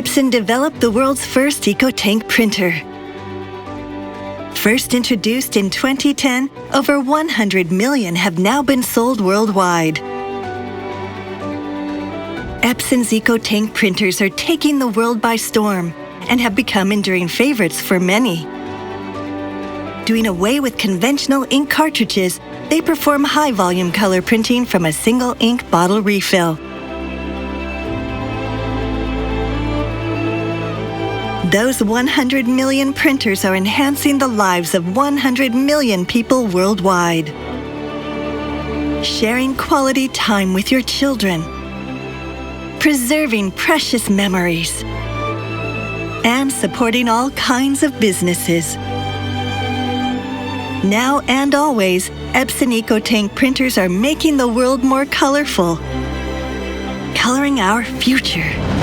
Epson developed the world's first EcoTank printer. First introduced in 2010, over 100 million have now been sold worldwide. Epson's EcoTank printers are taking the world by storm and have become enduring favorites for many. Doing away with conventional ink cartridges, they perform high-volume color printing from a single ink bottle refill. Those 100 million printers are enhancing the lives of 100 million people worldwide. Sharing quality time with your children, preserving precious memories, and supporting all kinds of businesses. Now and always, Epson EcoTank printers are making the world more colorful, coloring our future.